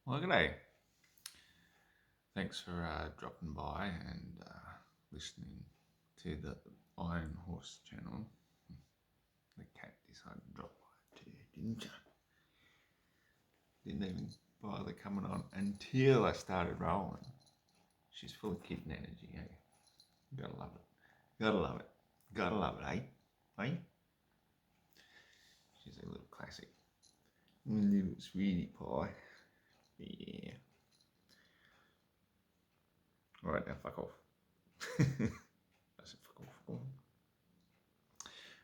Well, g'day. Thanks for dropping by and listening to the Iron Horse channel. The cat decided to drop by too, didn't you? Didn't even bother coming on until I started rolling. She's full of kitten energy, eh? Gotta love it. Gotta love it. Gotta love it, eh? Eh? She's a little classic. A little sweetie pie. Yeah. Alright, now fuck off. I said fuck off.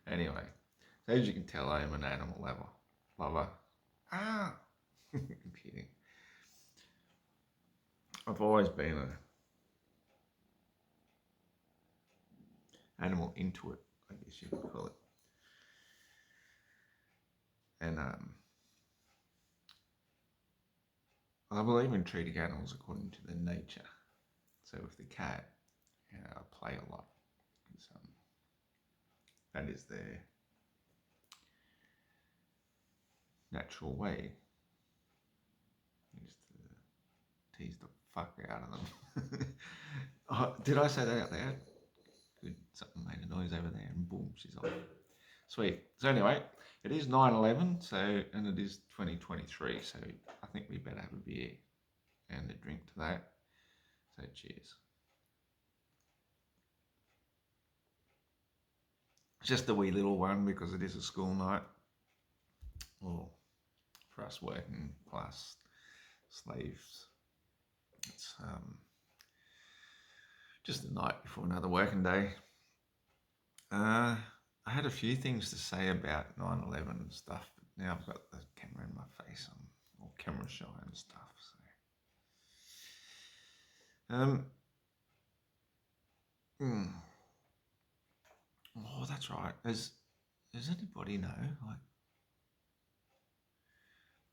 Anyway, so as you can tell, I am an animal lover. Ah, computing. I've always been an animal intuit, I guess you could call it. And I believe in treating animals according to their nature. So with the cat, I play a lot. That is their natural way. Is to tease the fuck out of them. Oh, did I say that out loud? Good, something made a noise over there and boom, she's off. Sweet. So anyway, it is 9/11, and it is 2023, so I think we better have a beer and a drink to that. So cheers. Just a wee little one because it is a school night. Or for us working class slaves, it's just the night before another working day. I had a few things to say about 9/11 and stuff, but now I've got the camera in my face or camera shy and stuff. So, oh, that's right. Does anybody know? Like,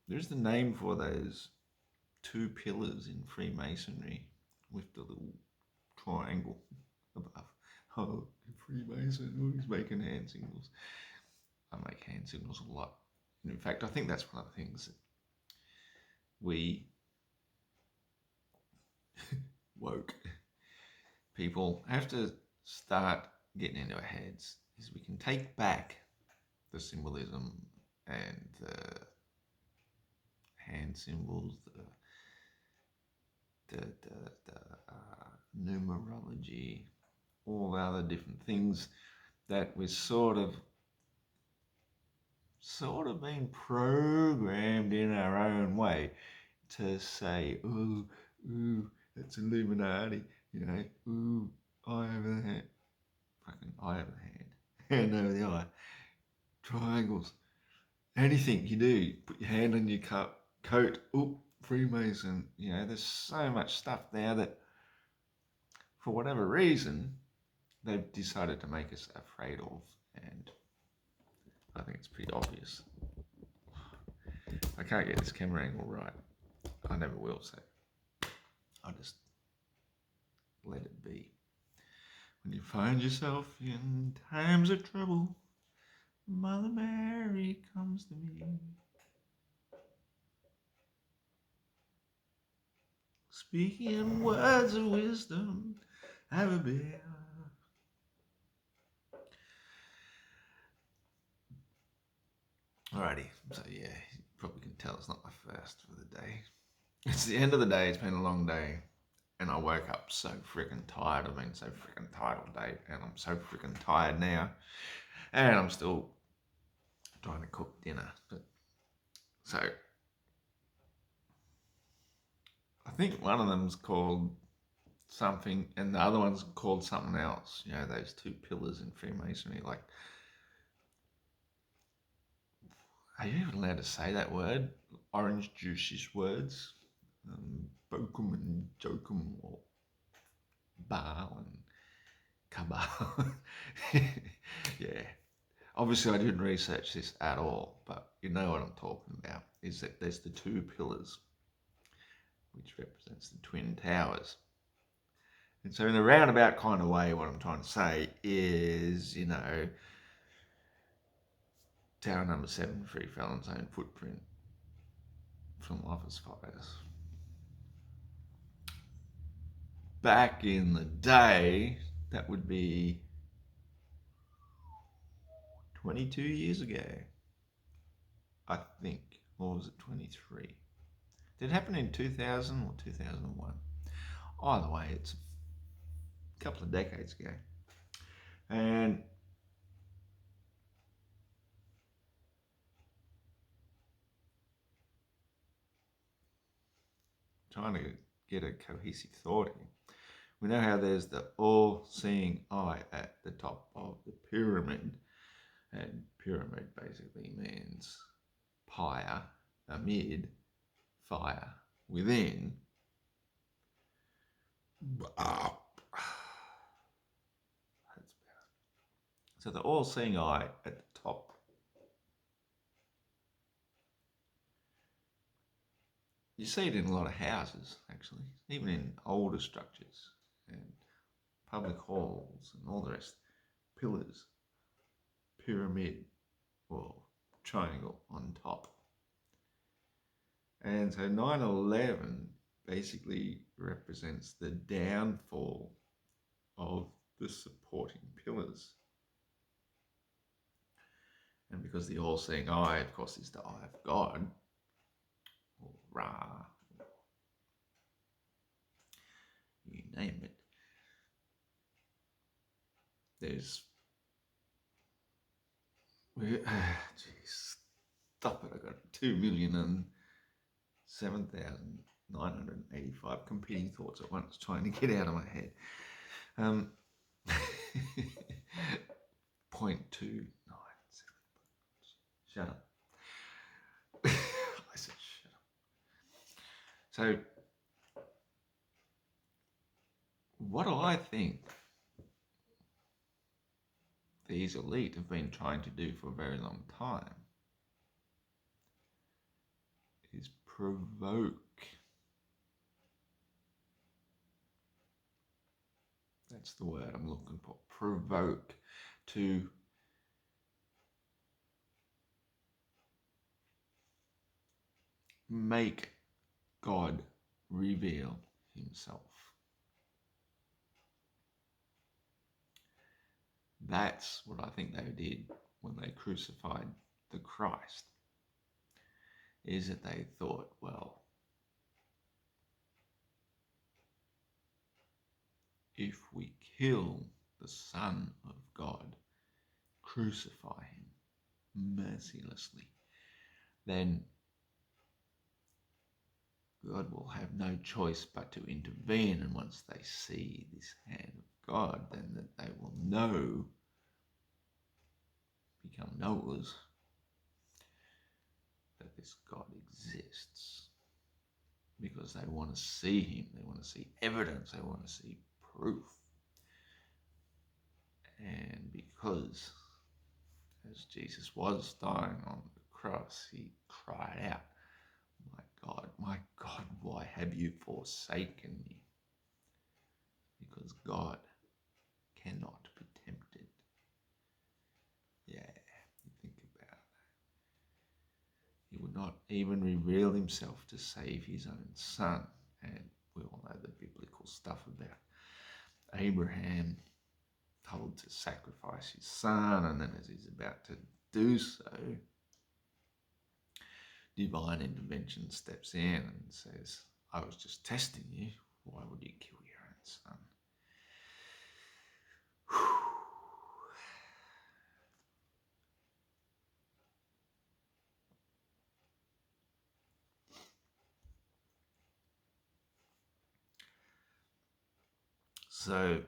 there's the name for those two pillars in Freemasonry with the little triangle above. Oh, Freemason, oh, he's making hand signals. I make hand signals a lot. And in fact, I think that's one of the things that we woke people have to start getting into our heads is we can take back the symbolism and the hand symbols, the numerology, all the other different things that we're sort of being programmed in our own way to say, ooh, it's Illuminati, ooh, eye over the hand, fucking eye over the hand, hand over the eye, triangles, anything you do, put your hand on your coat, ooh, Freemason, there's so much stuff now that for whatever reason they've decided to make us afraid of, and I think it's pretty obvious. I can't get this camera angle right. I never will, so I'll just let it be. When you find yourself in times of trouble, Mother Mary comes to me. Speaking words of wisdom, have a beer. Alrighty, so yeah, you probably can tell it's not my first for the day. It's the end of the day, it's been a long day, and I woke up so freaking tired. I've been so freaking tired all day, and I'm so freaking tired now, and I'm still trying to cook dinner. But so I think one of them's called something, and the other one's called something else. Those two pillars in Freemasonry. Like, are you even allowed to say that word? Orange juice words, Bokum and Jokum, or Baal and Kabal. Yeah. Obviously, I didn't research this at all, but you know what I'm talking about. Is that there's the two pillars, which represents the twin towers. And so in a roundabout kind of way, what I'm trying to say is, tower number 7, Free Felon's Own Footprint from Office Fires. back in the day, that would be 22 years ago, I think. Or was it 23? Did it happen in 2000 or 2001? Either way, it's a couple of decades ago. And trying to get a cohesive thought here. We know how there's the all-seeing eye at the top of the pyramid. And pyramid basically means pyre, amid, fire, within. That's better. So the all-seeing eye at the top. You see it in a lot of houses, actually, even in older structures and public halls and all the rest. Pillars, pyramid, or triangle on top. And so 9/11 basically represents the downfall of the supporting pillars. And because the all-seeing eye, of course, is the eye of God, or Ra, you name it, there's... Jeez, stop it. I got 2,007,985 competing thoughts at once trying to get out of my head. 0.297. Shut up. I said shut up. So, what do I think these elite have been trying to do for a very long time is provoke. That's the word I'm looking for. Provoke. To make God reveal himself. That's what I think they did when they crucified the Christ, is that they thought, well, if we kill the Son of God, crucify him mercilessly, then God will have no choice but to intervene. And once they see this hand of God, then that they will know, become knowers, that this God exists. Because they want to see him, they want to see evidence, they want to see proof. And because, as Jesus was dying on the cross, he cried out, my God, why have you forsaken me? Because God cannot be tempted. Yeah, you think about that. He would not even reveal himself to save his own son. And we all know the biblical stuff about Abraham told to sacrifice his son, and then as he's about to do so, divine intervention steps in and says, I was just testing you. Why would you kill your own son? So,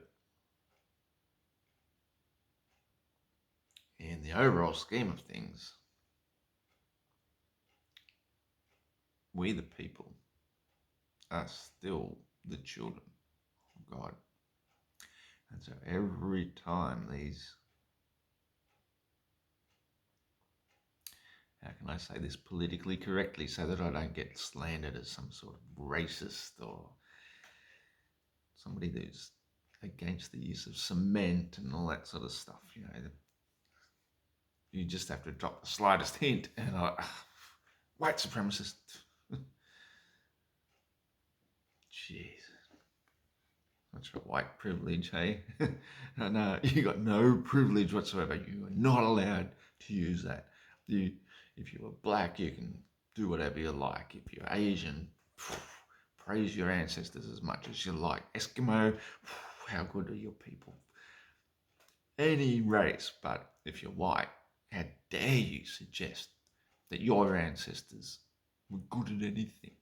in the overall scheme of things, we the people are still the children of God. And so every time these, how can I say this politically correctly so that I don't get slandered as some sort of racist or somebody who's against the use of cement and all that sort of stuff, you know. You just have to drop the slightest hint and white supremacist. Jeez. That's your white privilege, hey? No, you got no privilege whatsoever. You are not allowed to use that. If you are black, you can do whatever you like. If you're Asian, praise your ancestors as much as you like. Eskimo, how good are your people? Any race, but if you're white, how dare you suggest that your ancestors were good at anything?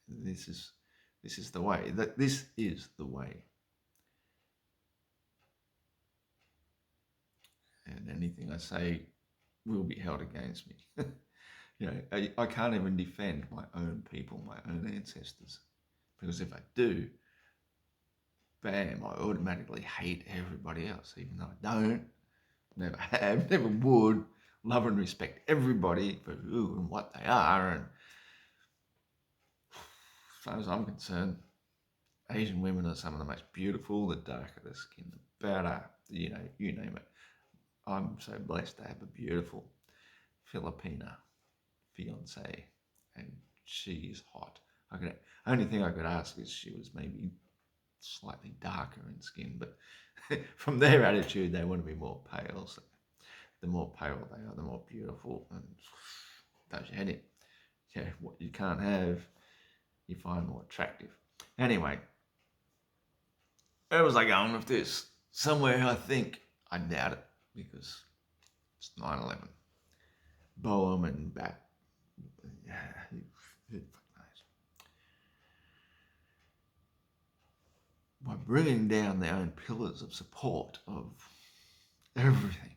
This is the way. This is the way. And anything I say will be held against me. I can't even defend my own people, my own ancestors, because if I do, bam, I automatically hate everybody else, even though I don't, never have, never would. Love and respect everybody for who and what they are. And as far as I'm concerned, Asian women are some of the most beautiful. The darker the skin, the better. You name it. I'm so blessed to have a beautiful Filipina fiance, and she is hot. Only thing I could ask is she was maybe slightly darker in skin, but from their attitude, they want to be more pale. So the more pale they are, the more beautiful, and does your head in. Yeah, what you can't have, you find more attractive. Anyway, where was I going with this? Somewhere, I think. I doubt it, because it's 9/11. Boehm and Bat. Who knows? By bringing down their own pillars of support of everything,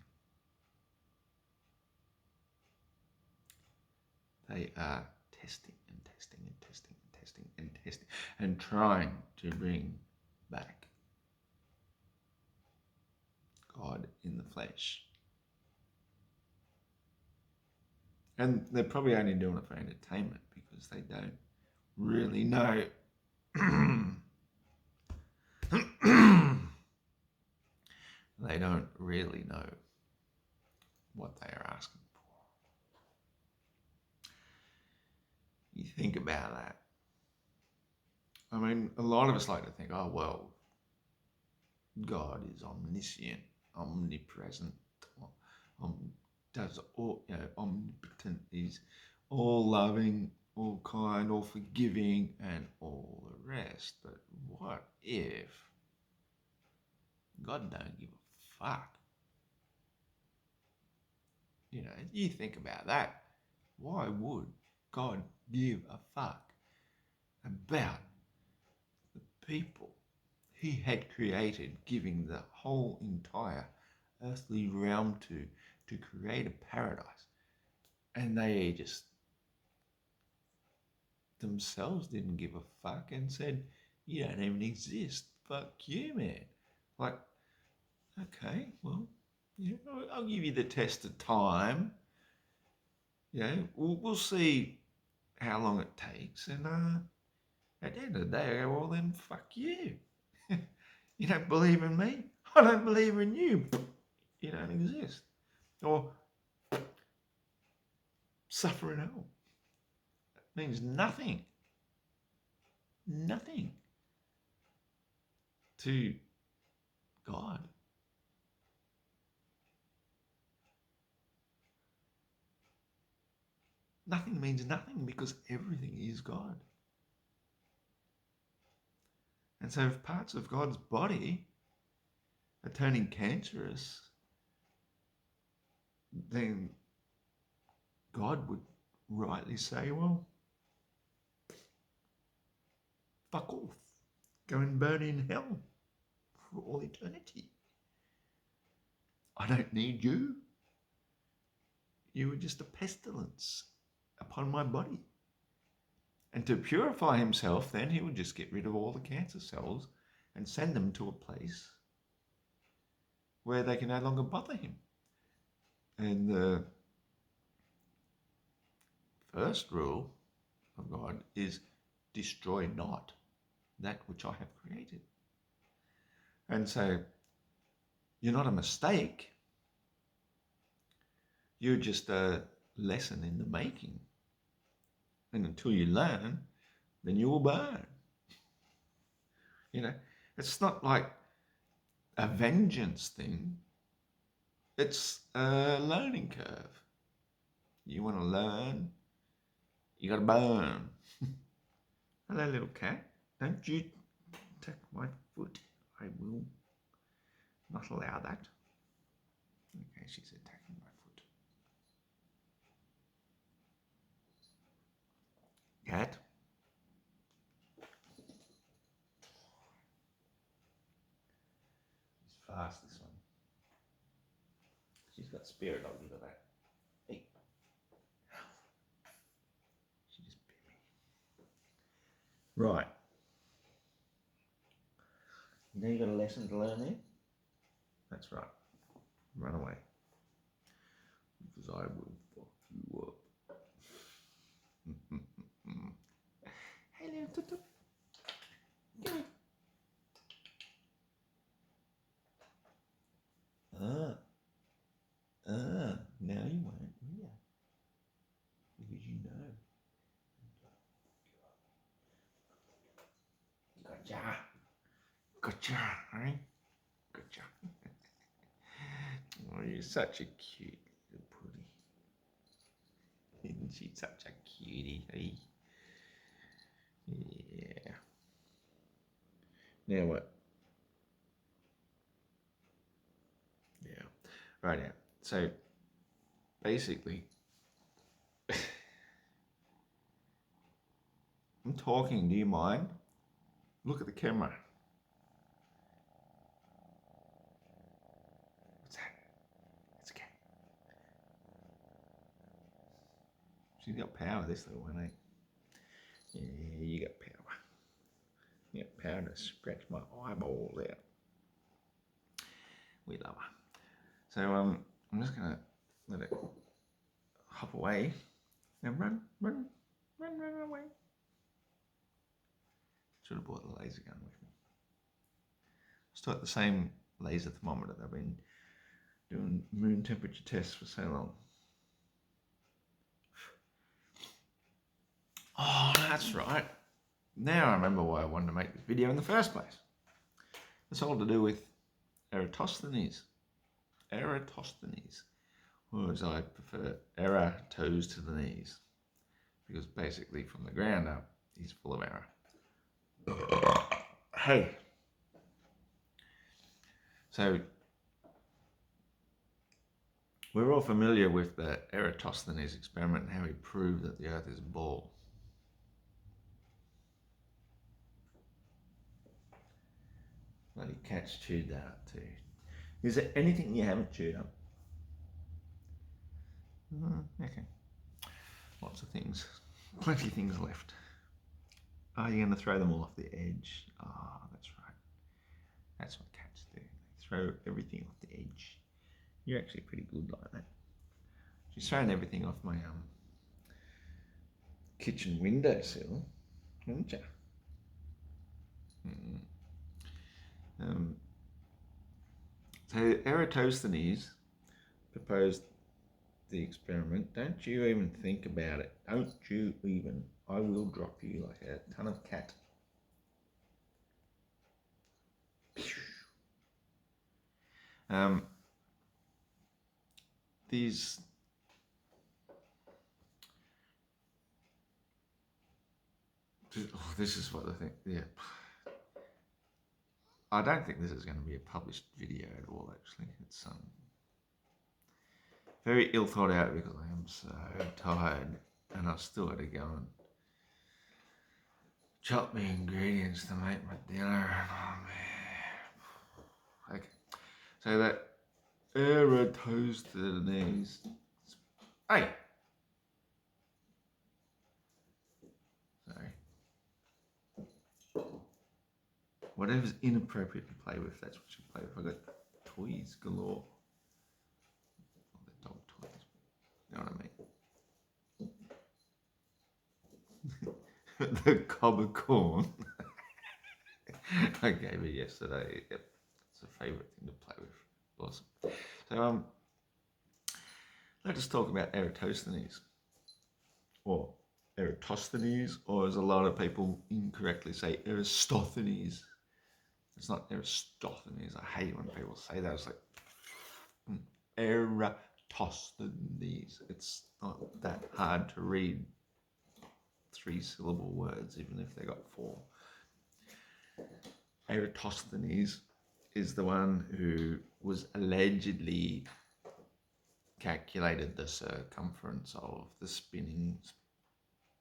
they are testing and testing and testing and testing and testing and trying to bring back God in the flesh. And they're probably only doing it for entertainment, because they don't really know. They don't really know what they are asking for. You think about that. I mean, a lot of us like to think, oh, well, God is omniscient, omnipresent, does all, omnipotent. He's all loving, all kind, all forgiving, and all the rest. But what if God don't give a fuck? You think about that. Why would God give a fuck about the people he had created, giving the whole entire earthly realm to create a paradise? And they just themselves didn't give a fuck and said, you don't even exist. Fuck you, man. Like, okay, well, I'll give you the test of time. We'll see how long it takes. And at the end of the day, I go, well, then fuck you. You don't believe in me? I don't believe in you. You don't exist. Or suffer in hell. It means nothing. Nothing to God. Nothing means nothing, because everything is God. And so if parts of God's body are turning cancerous, then God would rightly say, well, fuck off. Go and burn in hell for all eternity. I don't need you. You were just a pestilence upon my body. And to purify himself, then he would just get rid of all the cancer cells and send them to a place where they can no longer bother him. And the first rule of God is destroy not that which I have created. And so you're not a mistake. You're just a lesson in the making. And until you learn, then you will burn. You know, it's not like a vengeance thing. It's a learning curve. You want to learn, you got to burn. Hello, little cat. Don't you take my foot. I will not allow that. Okay, she's attacking my foot. Cat. She's fast, this one. She's got spirit, I'll give her that. Hey. She just bit me. Right. Now you got a lesson to learn here? That's right. Run away. Because I will fuck you up. Hey, little tutu. Come here. Now you won't, will you? Because you know. Gotcha. Gotcha, right? Gotcha. Oh, you're such a cute little putty. Isn't she such a cutie, eh? Yeah. Now what? Yeah. Right now. So basically, I'm talking, do you mind? Look at the camera. What's that? It's okay. She's got power, this little one, eh? Yeah, you got power. You got power to scratch my eyeballs out. We love her. So I'm just gonna let it hop away. Now run away. Should have brought the laser gun with me. Still at the same laser thermometer that I've been doing moon temperature tests for so long. Oh, that's right. Now I remember why I wanted to make this video in the first place. It's all to do with Eratosthenes. Eratosthenes. Or as I prefer, error toes to the knees. Because basically from the ground up, he's full of error. Hey. So, we're all familiar with the Eratosthenes experiment and how he proved that the Earth is a ball. Bloody cat's chewed that up too. Is there anything you haven't chewed up? Okay. Lots of things. Plenty of things left. Are you going to throw them all off the edge? Ah, that's right. That's what cats do. They throw everything off the edge. You're actually pretty good like that. She's thrown everything off my kitchen windowsill, haven't you? So Eratosthenes proposed the experiment. Don't you even think about it. Don't you even. I will drop you like a ton of cat. These this is what I think. Yeah. I don't think this is going to be a published video at all, actually. It's very ill thought out because I am so tired and I still had to go and chop the ingredients to make my dinner. Oh man. Okay. So that error toes to the knees. Hey! Sorry. Whatever's inappropriate to play with, that's what you play with. I got toys galore. Not the dog toys. You know what I mean? The cob of corn. I gave it yesterday. Yep. It's a favourite thing to play with. Awesome. So let us talk about Eratosthenes. Or Eratosthenes, or as a lot of people incorrectly say, Aristophanes. It's not Eratosthenes. I hate when people say that. It's like Eratosthenes. It's not that hard to read 3-syllable words, even if they got 4. Eratosthenes is the one who was allegedly calculated the circumference of the spinning.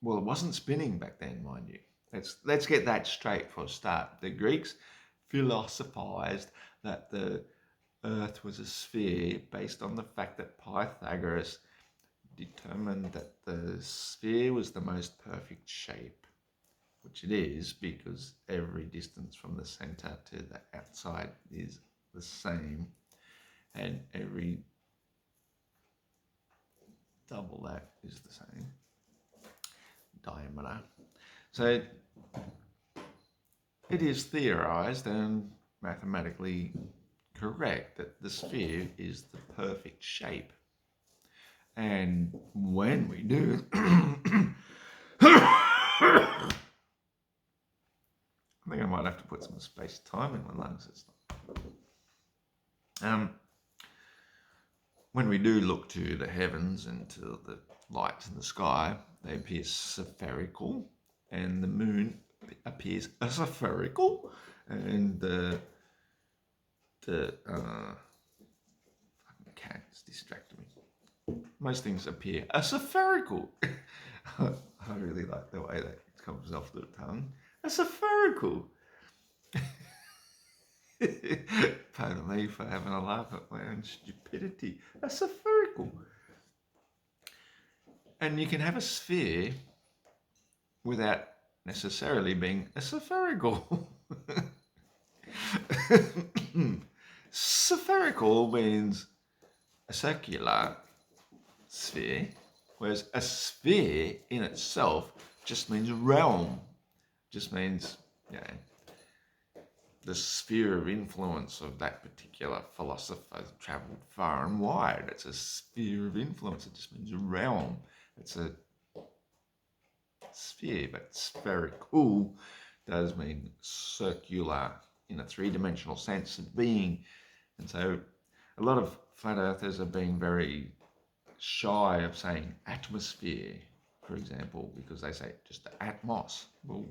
Well, it wasn't spinning back then, mind you. Let's get that straight for a start. The Greeks philosophized that the Earth was a sphere based on the fact that Pythagoras determined that the sphere was the most perfect shape, which it is because every distance from the center to the outside is the same, and every double that is the same diameter. So it is theorized and mathematically correct that the sphere is the perfect shape. And when we do, I think I might have to put some space-time in my lungs. When we do look to the heavens and to the lights in the sky, they appear spherical, and the moon appears aspherical, and the fucking cat is distracting me. Most things appear aspherical. I really like the way that comes off the tongue. Aspherical. Pardon me for having a laugh at my own stupidity. Aspherical. And you can have a sphere without necessarily being aspherical. Spherical means a circular sphere, whereas a sphere in itself just means realm. Just means, the sphere of influence of that particular philosopher has travelled far and wide. It's a sphere of influence. It just means realm. It's a sphere, but spherical does mean circular in a 3-dimensional sense of being. And so a lot of flat earthers are being very shy of saying atmosphere, for example, because they say just the atmos. Well,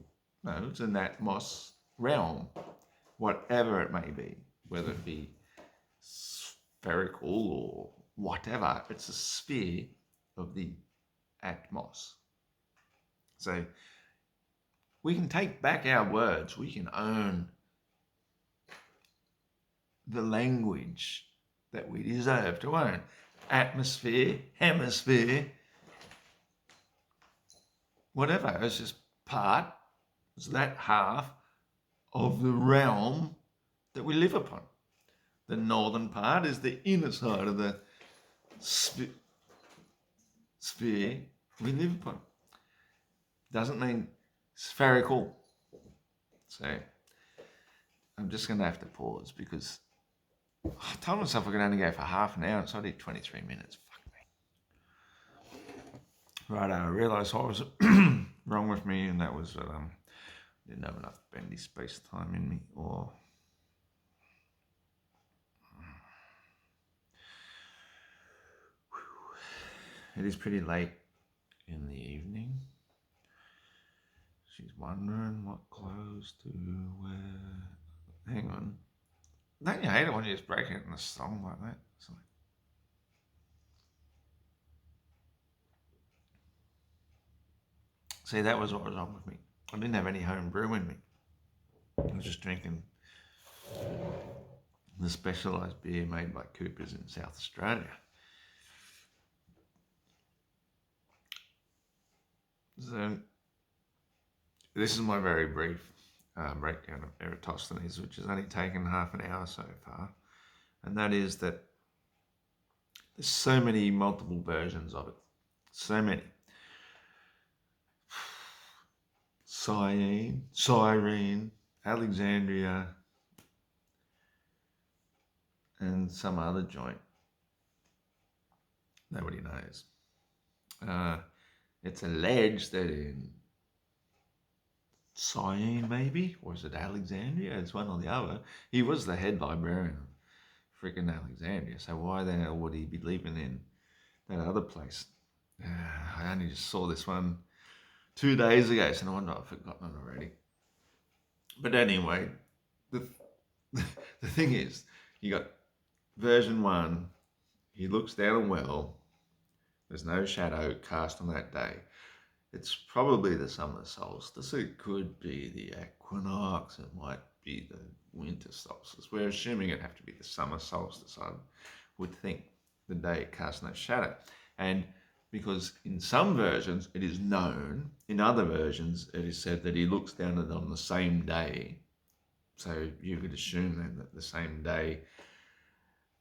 no, it's an atmos realm, whatever it may be, whether it be spherical or whatever, it's a sphere of the atmos. So we can take back our words, we can own the language that we deserve to own. Atmosphere, hemisphere, whatever, it's just part, it's that half of the realm that we live upon. The northern part is the inner side of the sphere we live upon. Doesn't mean spherical. So I'm just going to have to pause because I told myself I could only go for half an hour and so I did 23 minutes. Fuck me. Right, I realised what was wrong with me, and that was that I didn't have enough bendy space-time in me, or it is pretty late in the evening. She's wondering what clothes to wear. Hang on. Don't you hate it when you just break it in a song like that? See, that was what was wrong with me. I didn't have any home brew in me. I was just drinking the specialised beer made by Coopers in South Australia. So this is my very brief breakdown of Eratosthenes, which has only taken half an hour so far. And that is that there's so many multiple versions of it. So many. Cyrene, Alexandria, and some other joint. Nobody knows. It's alleged that in Syene, maybe? Or is it Alexandria? It's one or the other. He was the head librarian of freaking Alexandria, so why the hell would he be living in that other place? I only just saw this one 2 days ago, so no wonder I've forgotten it already. But anyway, the, the thing is, you got version 1, he looks down a well, there's no shadow cast on that day. It's probably the summer solstice. It could be the equinox. It might be the winter solstice. We're assuming it'd have to be the summer solstice, I would think, the day it casts no shadow. And because in some versions it is known, in other versions it is said that he looks down at it on the same day. So you could assume then that the same day,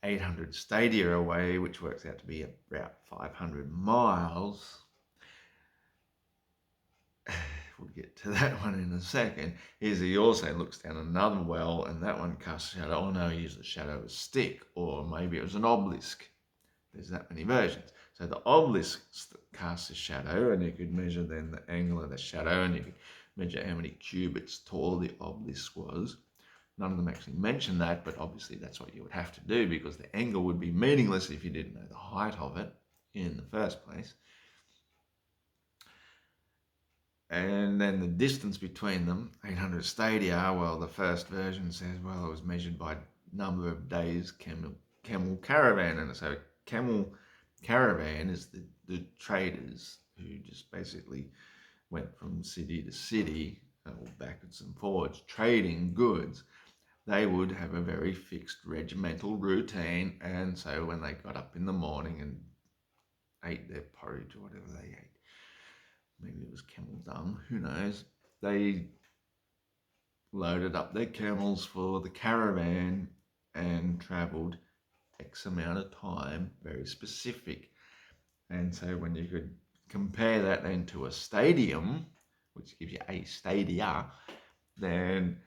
800 stadia away, which works out to be about 500 miles, we'll get to that one in a second, is he also looks down another well and that one casts a shadow. Oh no, he used the shadow of a stick, or maybe it was an obelisk. There's that many versions. So the obelisk casts a shadow, and you could measure then the angle of the shadow, and you could measure how many cubits tall the obelisk was. None of them actually mention that, but obviously that's what you would have to do, because the angle would be meaningless if you didn't know the height of it in the first place. And then the distance between them, 800 stadia, well, the first version says, well, it was measured by number of days camel caravan. And so camel caravan is the traders who just basically went from city to city, backwards and forwards, trading goods. They would have a very fixed regimental routine. And so when they got up in the morning and ate their porridge or whatever they ate, maybe it was camel dung, who knows, they loaded up their camels for the caravan and travelled X amount of time, very specific. And so when you could compare that then to a stadium, which gives you a stadia, then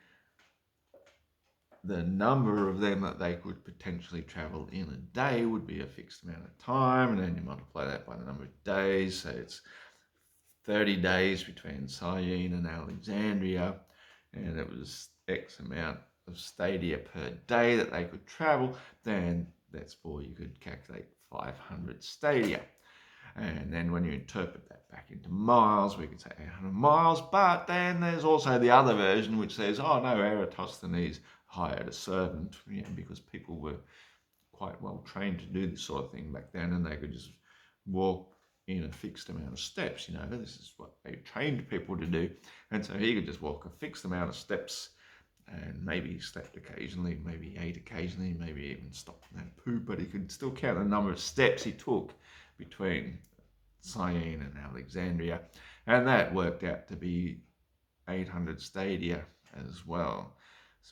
the number of them that they could potentially travel in a day would be a fixed amount of time, and then you multiply that by the number of days, so it's 30 days between Syene and Alexandria, and it was X amount of stadia per day that they could travel, then that's for you could calculate 500 stadia. And then when you interpret that back into miles, we could say 800 miles, but then there's also the other version which says, oh no, Eratosthenes hired a servant, because people were quite well trained to do this sort of thing back then, and they could just walk in a fixed amount of steps. This is what they trained people to do. And so he could just walk a fixed amount of steps, and maybe he slept occasionally, maybe he ate occasionally, maybe even stopped and had poop, but he could still count the number of steps he took between Syene and Alexandria. And that worked out to be 800 stadia as well,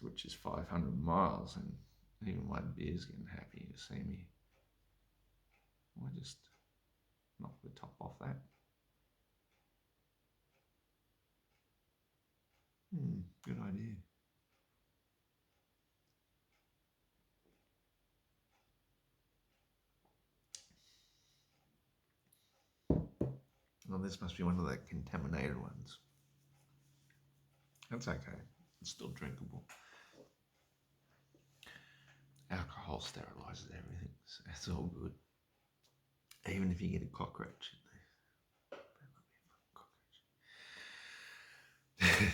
which is 500 miles. And even my beer's getting happy to see me. I just knock the top off that. Good idea. Well, this must be one of the contaminated ones. That's okay. It's still drinkable. Alcohol sterilizes everything, so it's all good. Even if you get a cockroach in there.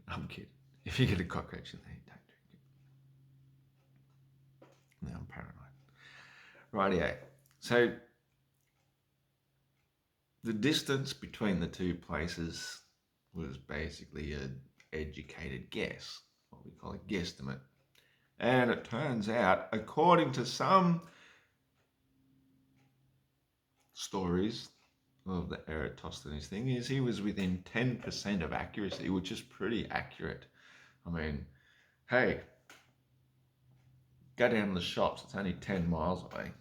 I'm kidding. If you get a cockroach in there, don't drink it. No, I'm paranoid. Rightio. So the distance between the two places was basically an educated guess, what we call a guesstimate. And it turns out, according to some stories of the Eratosthenes thing, is he was within 10% of accuracy, which is pretty accurate. I mean, hey, go down to the shops, it's only 10 miles away.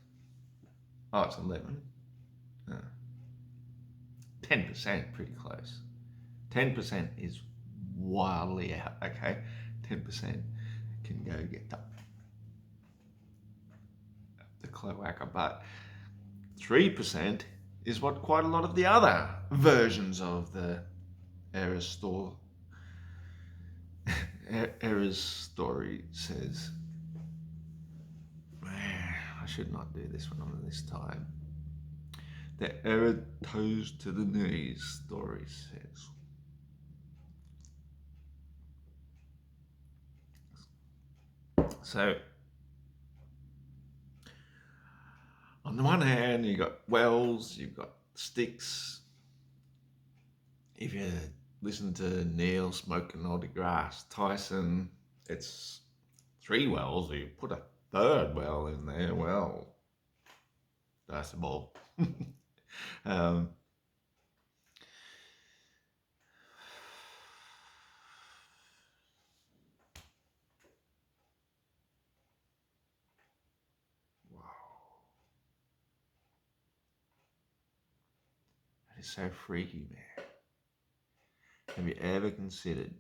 Oh, it's 11. 10%, pretty close. 10% is wildly out, okay? 10% can go get up the cloaca, but 3% is what quite a lot of the other versions of the Eratosthenes Era's story says, I should not do this one on this time. The Era toes to the knees story says, so on the one hand, you've got wells, you've got sticks. If you listen to Neil smoking all the grass, Tyson, it's 3 wells. You put a 3rd well in there, well, that's the ball. um, wow, that is so freaky, man. Have you ever considered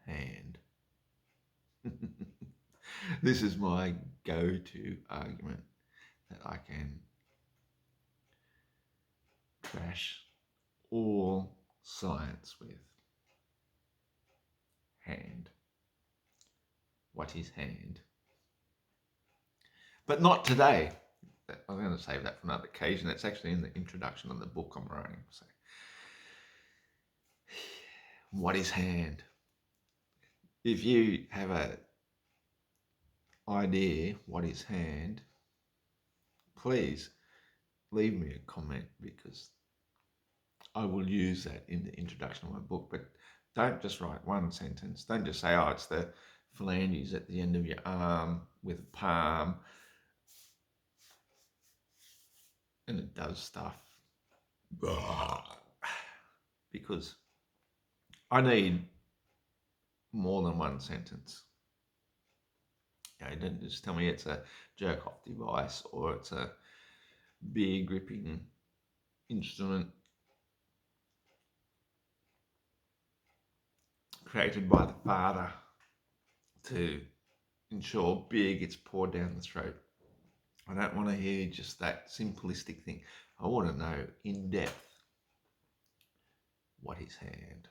hand? This is my go-to argument that I can trash all science with. Hand. What is hand? But not today. I'm going to save that for another occasion. It's actually in the introduction of the book I'm writing. So, what is hand? If you have an idea what is hand, please leave me a comment, because I will use that in the introduction of my book. But don't just write one sentence. Don't just say, oh, it's the phalanges at the end of your arm with a palm and it does stuff. Because I need more than one sentence. You know, don't just tell me it's a jerk-off device or it's a beer gripping instrument created by the father to ensure beer gets poured down the throat. I don't want to hear just that simplistic thing. I want to know in depth what is hand.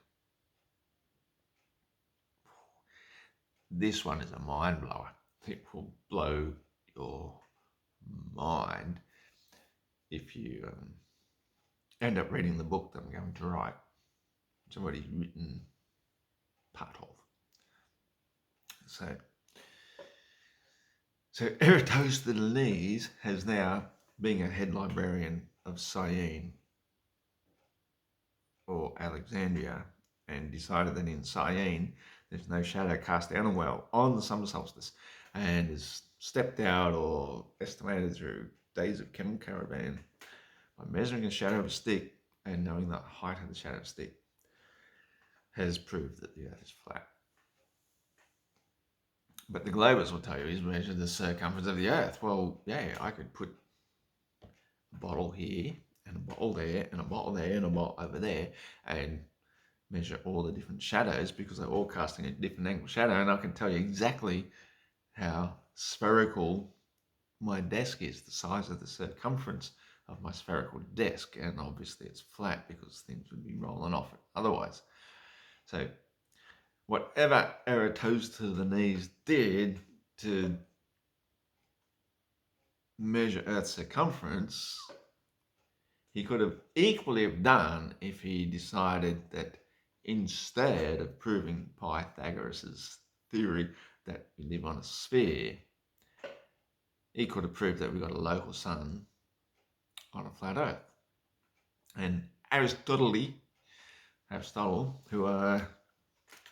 This one is a mind blower. It will blow your mind if you end up reading the book that I'm going to write. It's already written part of. So Eratosthenes has now, being a head librarian of Syene or Alexandria, and decided that in Syene there's no shadow cast down a well on the summer solstice, and has stepped out or estimated through days of camel caravan by measuring the shadow of a stick and knowing the height of the shadow of a stick, has proved that the earth is flat. But the globus will tell you he's measured the circumference of the earth. Well, yeah, I could put a bottle here and a bottle there and a bottle there and a bottle over there and measure all the different shadows, because they're all casting a different angle shadow, and I can tell you exactly how spherical my desk is, the size of the circumference of my spherical desk, and obviously it's flat because things would be rolling off it otherwise. So whatever Eratosthenes did to measure Earth's circumference, he could have equally have done if he decided that instead of proving Pythagoras' theory that we live on a sphere, he could have proved that we've got a local sun on a flat Earth. And Aristotle, who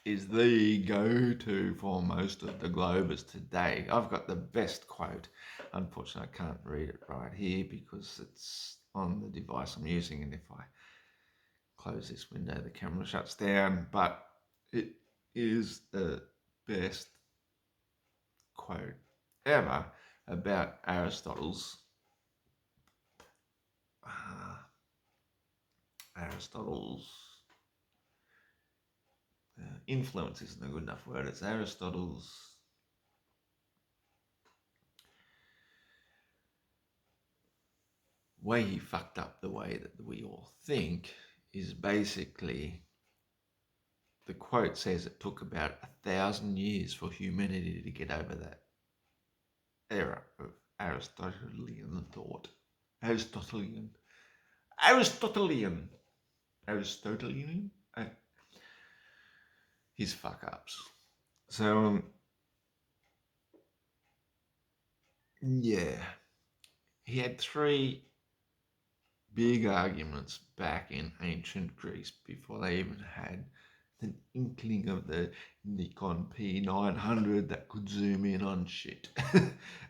is the go-to for most of the globers today. I've got the best quote. Unfortunately, I can't read it right here because it's on the device I'm using, and if I close this window, the camera shuts down. But it is the best quote ever about Aristotle's influence isn't a good enough word. It's Aristotle's way he fucked up the way that we all think is basically, the quote says it took about 1,000 years for humanity to get over that era of Aristotelian thought. Aristotelian. Uh, his fuck ups. So, yeah. He had three big arguments back in ancient Greece before they even had an inkling of the Nikon P900 that could zoom in on shit.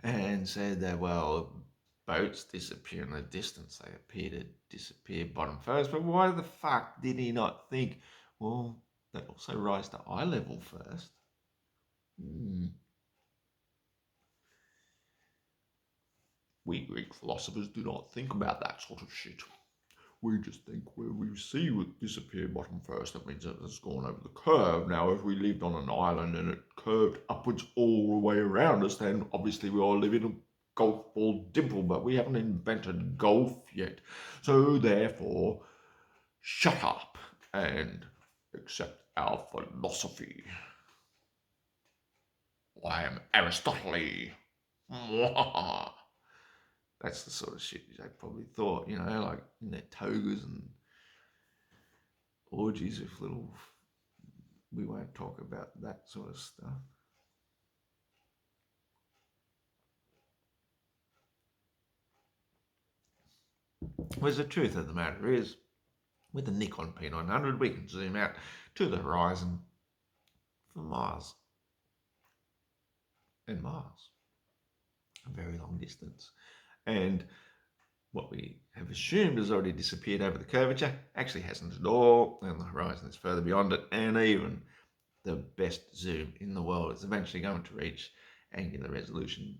And said that, well, boats disappear in the distance. They appear to disappear bottom first. But why the fuck did he not think, well, they also rise to eye level first? We Greek philosophers do not think about that sort of shit. We just think where we see it disappear bottom first, that means that it's gone over the curve. Now, if we lived on an island and it curved upwards all the way around us, then obviously we all live in a golf ball dimple, but we haven't invented golf yet. So therefore, shut up and accept our philosophy. I am Aristotle. That's the sort of shit they probably thought, like in their togas and orgies with little. We won't talk about that sort of stuff. Whereas the truth of the matter is, with the Nikon P900, we can zoom out to the horizon for miles and miles, a very long distance. And what we have assumed has already disappeared over the curvature actually hasn't at all, and the horizon is further beyond it, and even the best zoom in the world is eventually going to reach angular resolution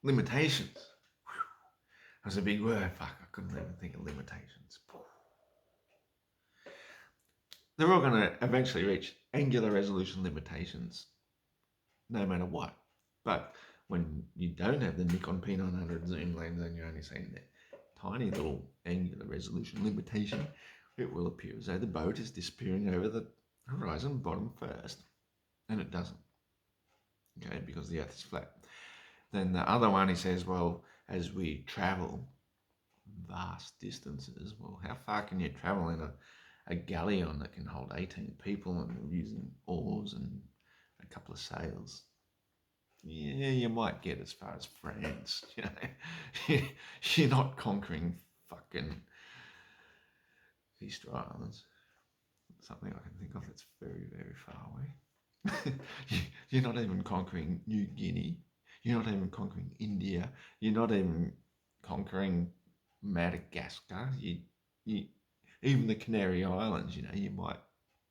limitations. That's a big word. Fuck, I couldn't even think of limitations. They're all going to eventually reach angular resolution limitations, no matter what. But when you don't have the Nikon P900 zoom lens and you're only seeing that tiny little angular resolution limitation, it will appear as though the boat is disappearing over the horizon bottom first. And it doesn't. Okay, because the Earth is flat. Then the other one, he says, well, as we travel vast distances, well, how far can you travel in a galleon that can hold 18 people and using oars and a couple of sails? Yeah, you might get as far as France. You're not conquering fucking Easter Islands. Something I can think of that's very, very far away. You're not even conquering New Guinea. You're not even conquering India. You're not even conquering Madagascar. You even the Canary Islands. You might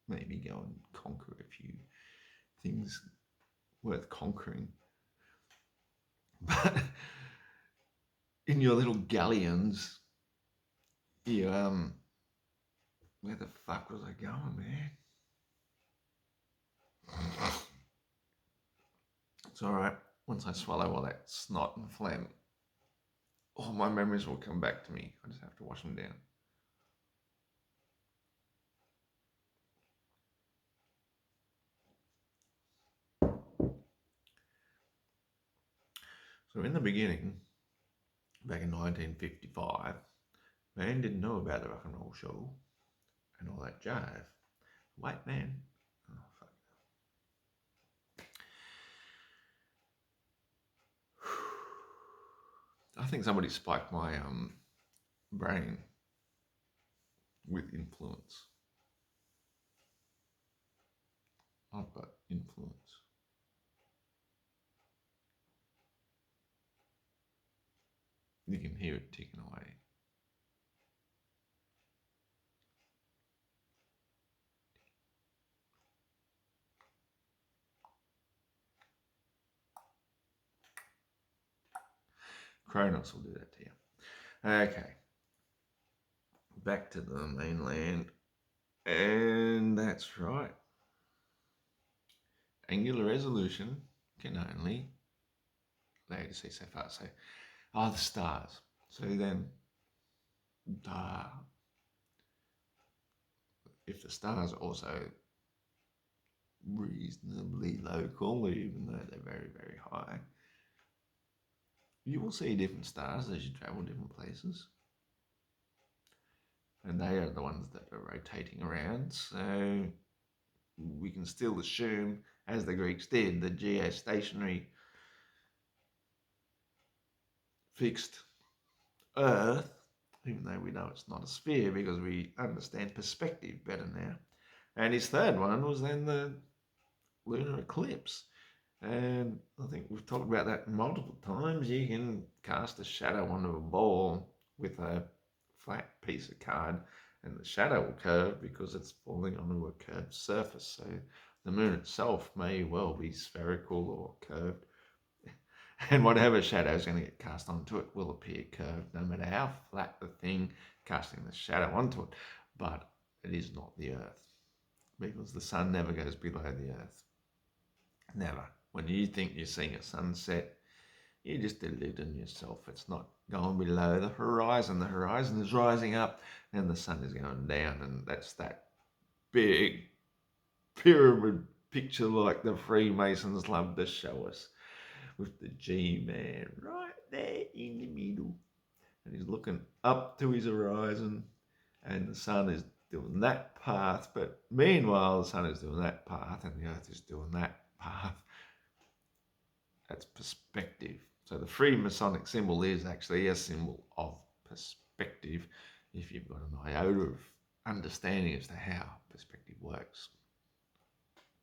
maybe go and conquer a few things worth conquering. But in your little galleons, where the fuck was I going, man? It's all right. Once I swallow all that snot and phlegm, all my memories will come back to me. I just have to wash them down. So in the beginning, back in 1955, man didn't know about the rock and roll show and all that jive. White man. Oh, fuck. I think somebody spiked my brain with influence. I've got influence. You can hear it ticking away. Kronos will do that to you. Okay. Back to the mainland. And that's right. Angular resolution can only allow you to see so far. So, the stars. So then, if the stars are also reasonably local, even though they're very, very high, you will see different stars as you travel different places. And they are the ones that are rotating around. So we can still assume, as the Greeks did, the geostationary fixed Earth, even though we know it's not a sphere because we understand perspective better now. And his third one was then the lunar eclipse. And I think we've talked about that multiple times. You can cast a shadow onto a ball with a flat piece of card, and the shadow will curve because it's falling onto a curved surface. So the moon itself may well be spherical or curved. And whatever shadow is going to get cast onto it will appear curved, no matter how flat the thing casting the shadow onto it. But it is not the Earth, because the sun never goes below the Earth. Never. When you think you're seeing a sunset, you're just deluding yourself. It's not going below the horizon. The horizon is rising up and the sun is going down. And that's that big pyramid picture like the Freemasons love to show us, with the G-man right there in the middle. And he's looking up to his horizon and the sun is doing that path. But meanwhile, the sun is doing that path and the earth is doing that path. That's perspective. So the Freemasonic symbol is actually a symbol of perspective, if you've got an iota of understanding as to how perspective works.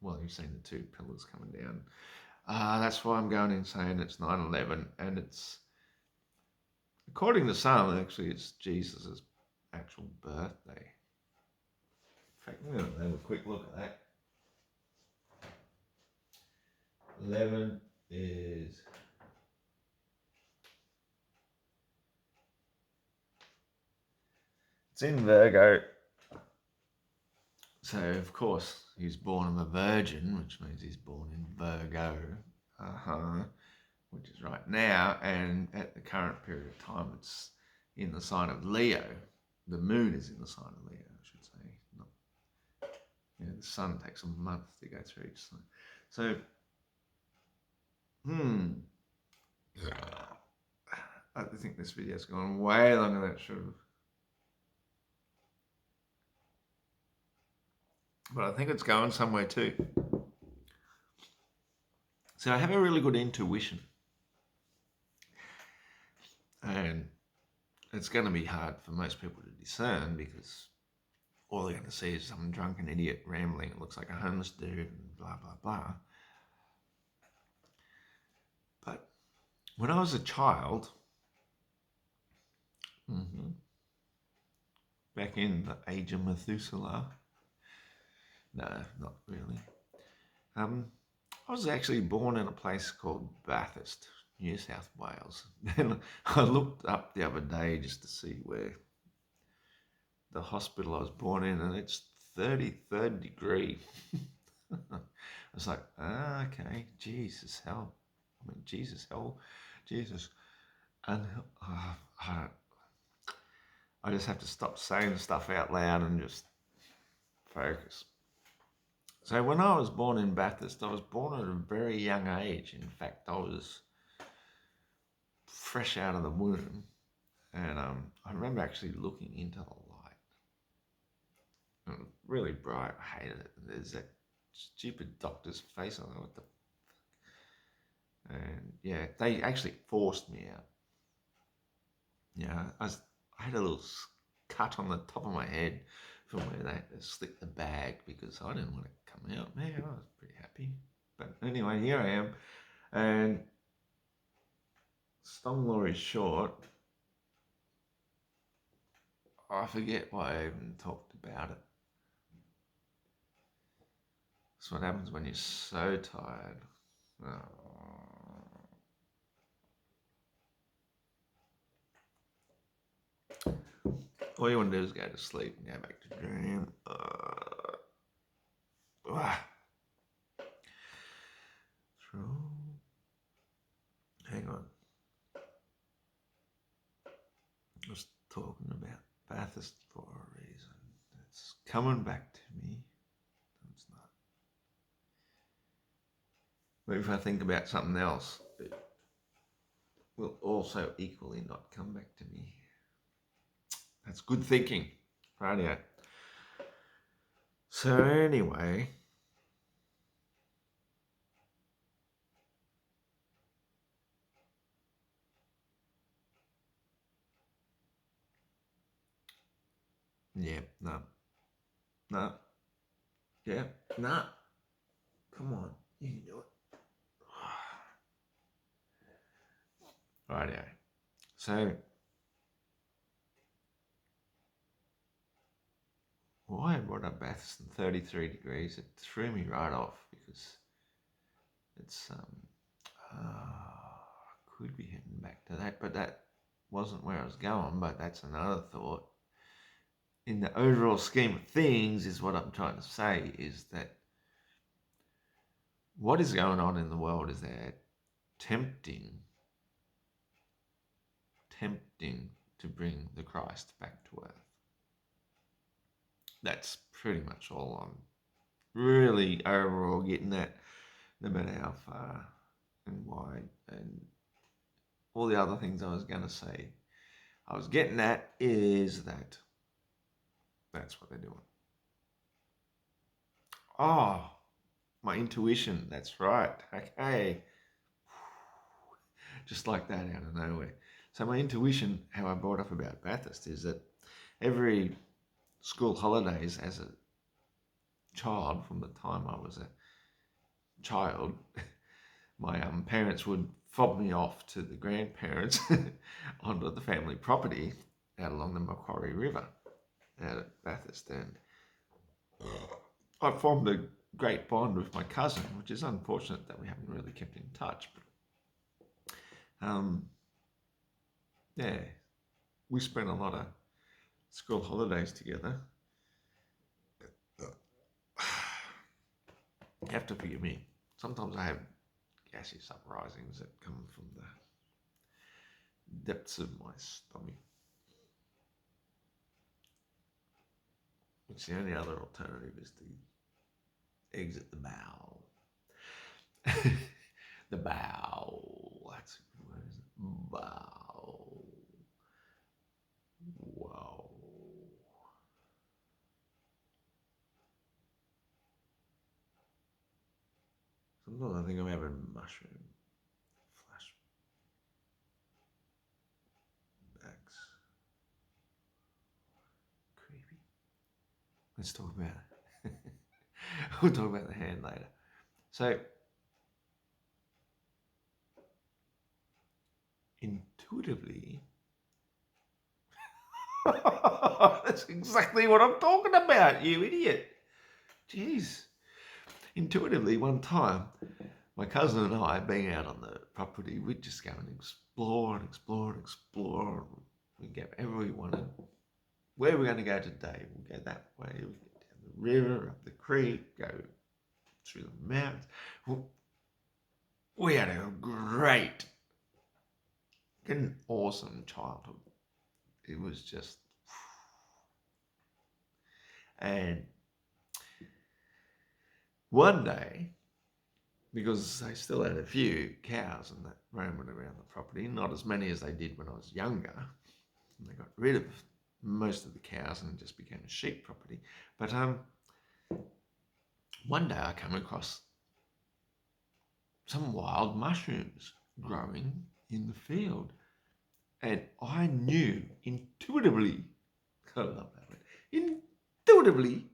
Well, you've seen the two pillars coming down. That's why I'm going insane. It's 9/11, and it's, according to some, actually it's Jesus' actual birthday. In fact, we're going to have a quick look at that. 11 is... It's in Virgo. So, of course, he's born of a virgin, which means he's born in Virgo, which is right now. And at the current period of time, it's in the sign of Leo. The moon is in the sign of Leo, I should say. The sun takes a month to go through each sign. So, I think this video's gone way longer than it should have. But I think it's going somewhere too. So I have a really good intuition. And it's going to be hard for most people to discern because all they're going to see is some drunken idiot rambling. It looks like a homeless dude and blah, blah, blah. But when I was a child, back in the age of Methuselah, no, not really. I was actually born in a place called Bathurst, New South Wales. And I looked up the other day just to see where the hospital I was born in, and it's 33rd degree. I was like, okay, Jesus, hell. I mean, Jesus, hell, Jesus. And I just have to stop saying stuff out loud and just focus. So when I was born in Bathurst, I was born at a very young age. In fact, I was fresh out of the womb. And I remember actually looking into the light. It was really bright. I hated it. There's that stupid doctor's face on it. What the fuck? And yeah, they actually forced me out. Yeah, I had a little cut on the top of my head from where they had to slip the bag because I didn't want to come out. Man, I was pretty happy. But anyway, here I am. And long story short, I forget why I even talked about it. That's what happens when you're so tired. All you want to do is go to sleep and go back to dream. Hang on. talking about Bathurst for a reason. It's coming back to me. It's not. But if I think about something else, it will also equally not come back to me. That's good thinking. Radio. So anyway, yeah, no. Yeah, no. Come on, you can do it. Radio. So why I brought up Bathurst in 33 degrees, it threw me right off because it's I could be heading back to that, but that wasn't where I was going, but that's another thought. In the overall scheme of things is what I'm trying to say is that what is going on in the world is they're tempting to bring the Christ back to earth. That's pretty much all I'm really overall getting at, no matter how far and wide and all the other things I was going to say. I was getting at is that that's what they're doing. Oh, my intuition, that's right. Okay. Just like that out of nowhere. So my intuition, how I brought up about Bathurst, is that every school holidays as a child, from the time I was a child, my parents would fob me off to the grandparents onto the family property out along the Macquarie River out at Bathurst. And I formed a great bond with my cousin, which is unfortunate that we haven't really kept in touch. But yeah, we spent a lot of school holidays together. You have to forgive me. Sometimes I have gaseous uprisings that come from the depths of my stomach. Which the only other alternative is to exit the bowel. The bowel. That's a good word, isn't it? Bowel. Wow. Sometimes I think I'm having mushroom flashbacks. Creepy. Let's talk about it. We'll talk about the hand later. So, intuitively, that's exactly what I'm talking about, you idiot. Jeez. Intuitively, one time, my cousin and I, being out on the property, we'd just go and explore and explore and explore. We'd go wherever we wanted. Where are we going to go today? We'll go that way. We'll go down the river, up the creek, go through the mountains. We had a great, an awesome childhood. It was just, and one day, because they still had a few cows and that roaming around the property, not as many as they did when I was younger. And they got rid of most of the cows and it just became a sheep property. But one day I come across some wild mushrooms growing in the field. And I knew intuitively, I love that word, intuitively,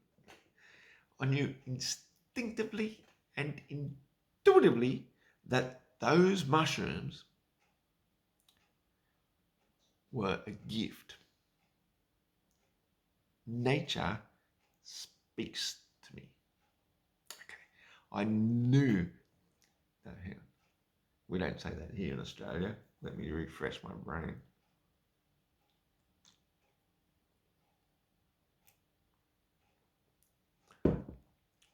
I knew instinctively and intuitively that those mushrooms were a gift. Nature speaks to me. Okay, I knew that. Hang on. We don't say that here in Australia. Let me refresh my brain.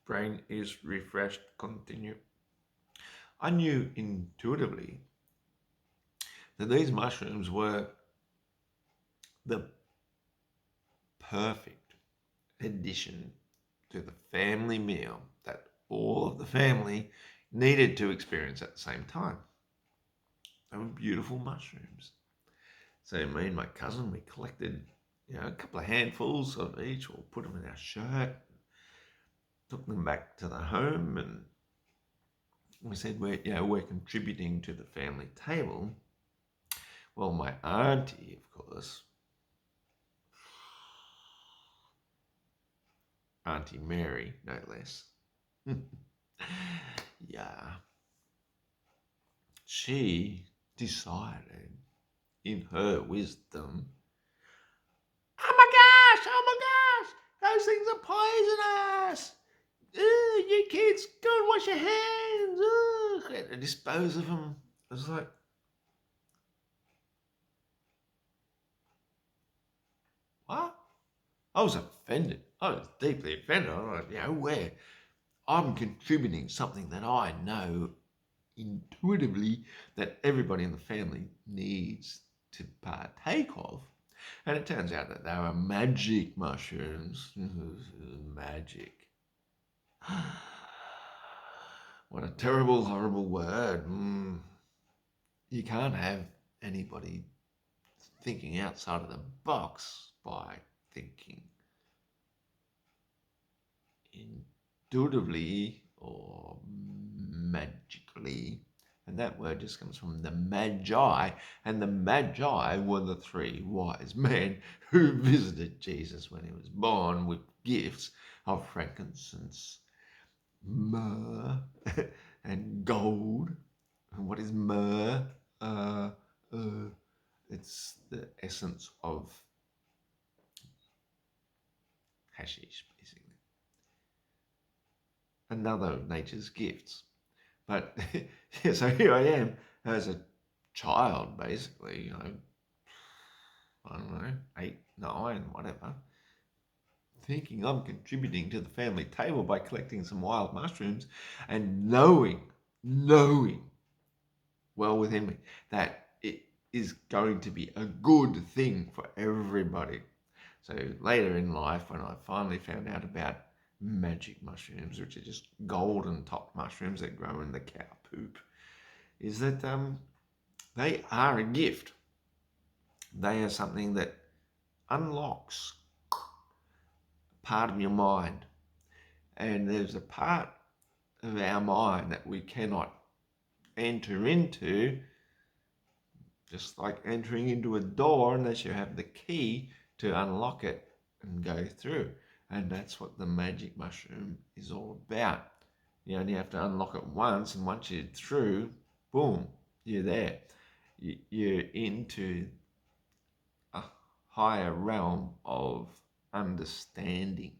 Brain is refreshed. Continue. I knew intuitively that these mushrooms were the perfect addition to the family meal that all of the family needed to experience at the same time. They were beautiful mushrooms. So me and my cousin, we collected, a couple of handfuls of each, or put them in our shirt, took them back to the home, and we said we're contributing to the family table. Well, my auntie, of course, Auntie Mary, no less. Yeah, she decided, in her wisdom, oh my gosh, those things are poisonous. You kids, go and wash your hands. And dispose of them. I was like, what? I was offended. I was deeply offended. I was like, where I'm contributing something that I know intuitively that everybody in the family needs to partake of. And it turns out that they were magic mushrooms. Magic. What a terrible, horrible word. You can't have anybody thinking outside of the box by thinking intuitively or magically. And that word just comes from the Magi. And the Magi were the three wise men who visited Jesus when he was born with gifts of frankincense, myrrh, and gold. And what is myrrh? It's the essence of hashish, basically. Another of nature's gifts. But so here I am as a child, basically, I don't know, 8, 9, whatever, thinking I'm contributing to the family table by collecting some wild mushrooms and knowing well within me that it is going to be a good thing for everybody. So later in life, when I finally found out about magic mushrooms, which are just golden top mushrooms that grow in the cow poop, is that they are a gift. They are something that unlocks part of your mind. And there's a part of our mind that we cannot enter into, just like entering into a door, unless you have the key to unlock it and go through. And that's what the magic mushroom is all about. You only have to unlock it once, and once you're through, boom, you're there. You're into a higher realm of understanding,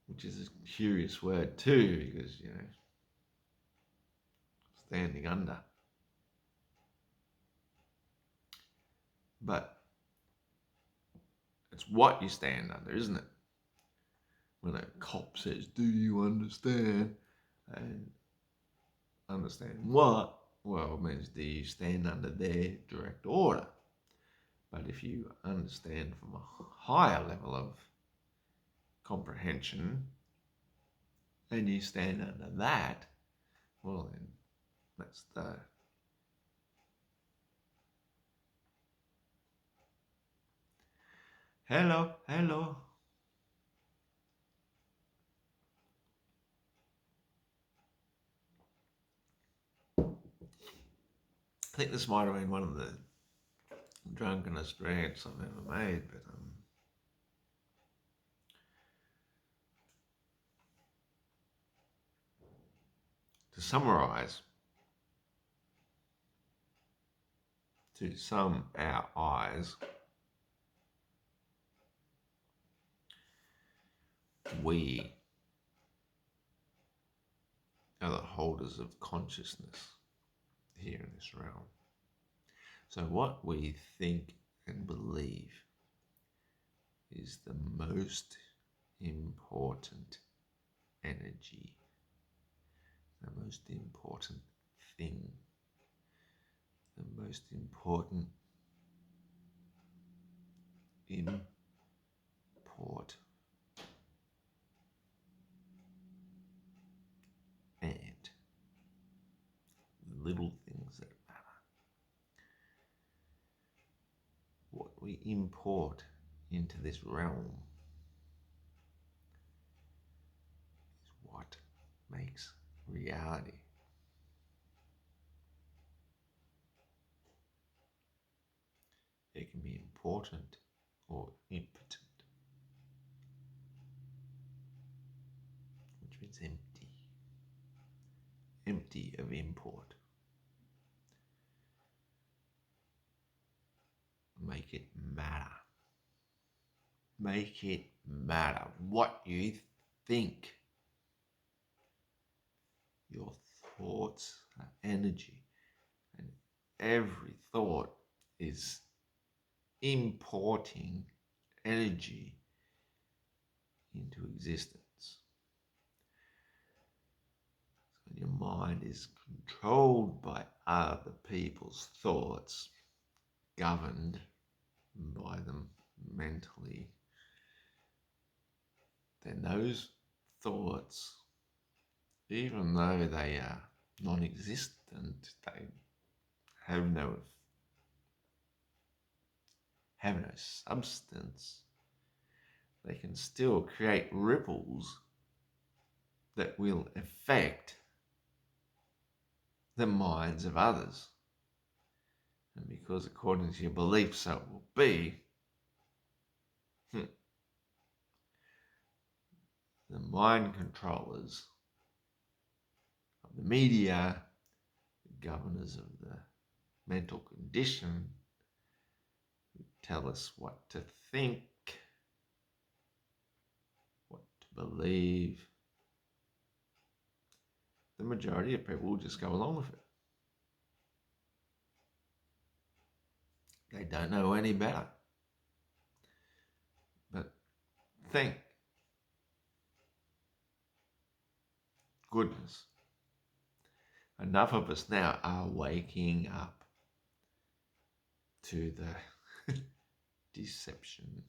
which is a curious word too, because, standing under. But it's what you stand under, isn't it? When a cop says, do you understand? And understand what? Well, it means do you stand under their direct order? But if you understand from a higher level of comprehension and you stand under that, well then that's the hello. I think this might have been one of the drunkenest rants I've ever made, but to summarise, to sum our eyes, we are the holders of consciousness here in this realm. So what we think and believe is the most important energy, the most important thing, the most important import and little things that matter. What we import into this realm is what makes reality. It can be important or impotent, which means empty. Empty of import. Make it matter. Make it matter what you think. Your thoughts are energy, and every thought is importing energy into existence. So your mind is controlled by other people's thoughts, governed by them mentally. Then those thoughts, even though they are non-existent, they have no substance, they can still create ripples that will affect the minds of others. And because according to your belief so it will be, the mind controllers of the media, the governors of the mental condition, who tell us what to think, what to believe, the majority of people will just go along with it. They don't know any better. But thank goodness, enough of us now are waking up to the deception.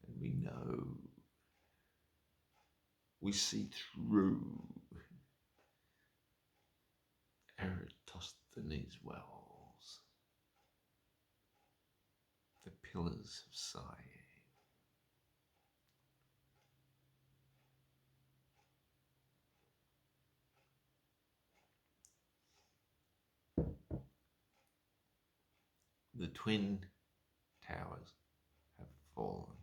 And we know, we see through Eratosthenes' wells, the pillars of Siam. The twin towers have fallen.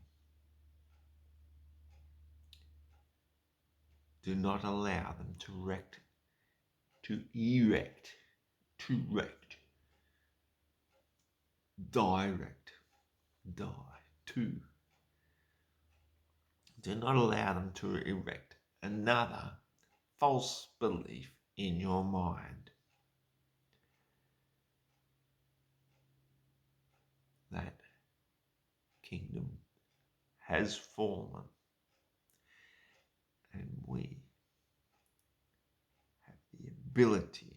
Do not allow them to erect, do not allow them to erect another false belief in your mind that kingdom has fallen and we have the ability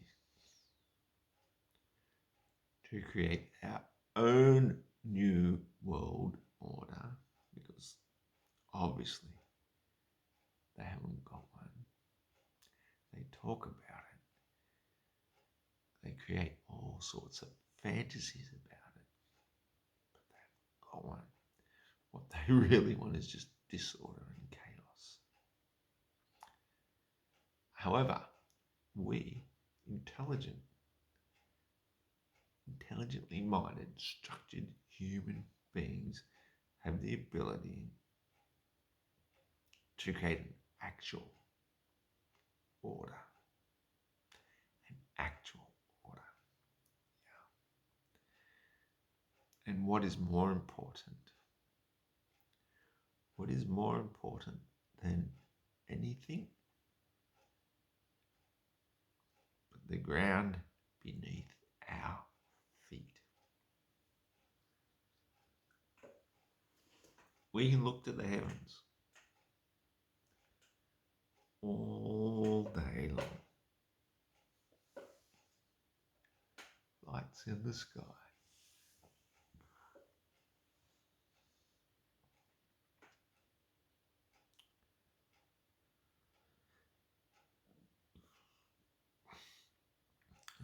to create our own new world order, because obviously they haven't got one. They talk about it. They create all sorts of fantasies about it, but they haven't got one. What they really want is just disorder and chaos. However, we, intelligently minded, structured human beings, have the ability to create an actual order. An actual order. Yeah. And what is more important? What is more important than anything but the ground beneath our feet? We can look to the heavens all day long. Lights in the sky,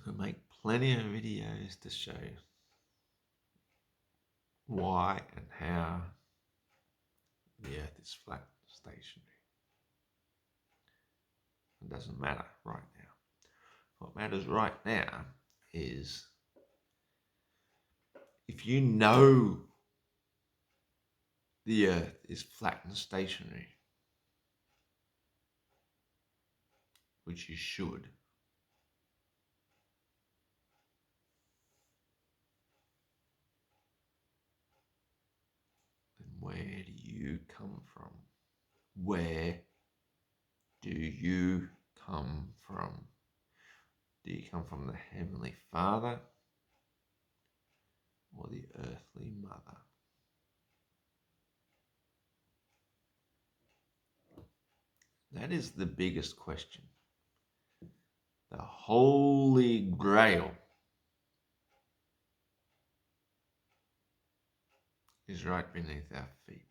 I make plenty of videos to show why and how the Earth is flat, stationary. It doesn't matter right now. What matters right now is if you know the Earth is flat and stationary, which you should, then where do you come from? Where do you come from? Do you come from the Heavenly Father or the earthly mother? That is the biggest question. The Holy Grail is right beneath our feet.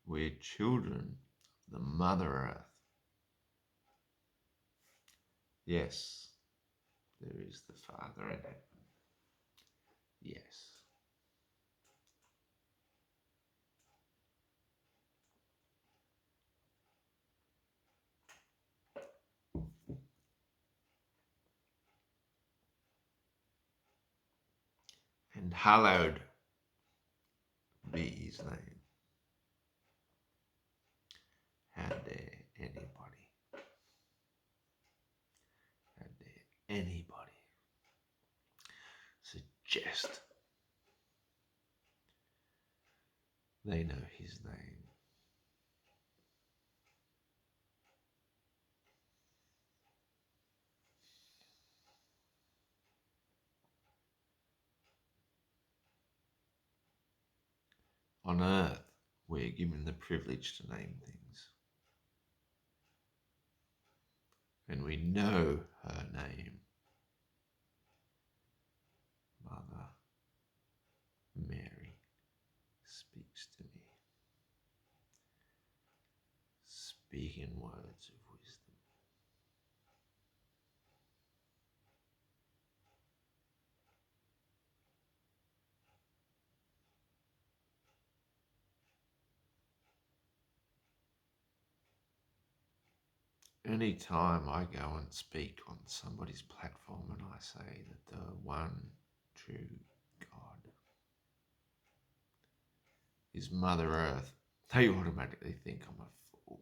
We're children of the Mother Earth. Yes, there is the Father in heaven. Yes. And hallowed be his name. How dare anybody, how dare anybody suggest they know his name. On earth, we're given the privilege to name things. And we know her name. Mother Mary speaks to me. Speaking words of wisdom. Any time I go and speak on somebody's platform and I say that the one true God is Mother Earth, they automatically think I'm a fool.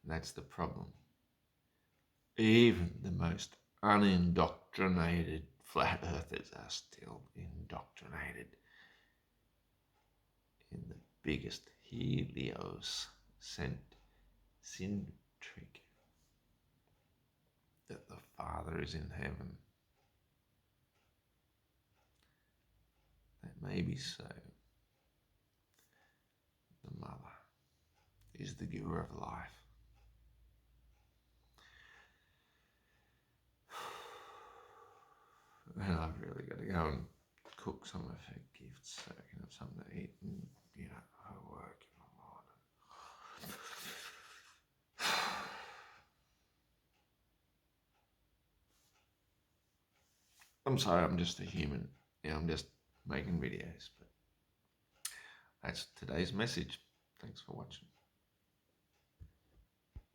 And that's the problem. Even the most unindoctrinated flat earthers are still indoctrinated in the biggest heliocentric that the Father is in heaven. That may be so. The Mother is the giver of life. And I've really got to go and cook some of her gifts so I can have something to eat and, her work in the morning. I'm sorry, I'm just a human. I'm just making videos, but that's today's message. Thanks for watching.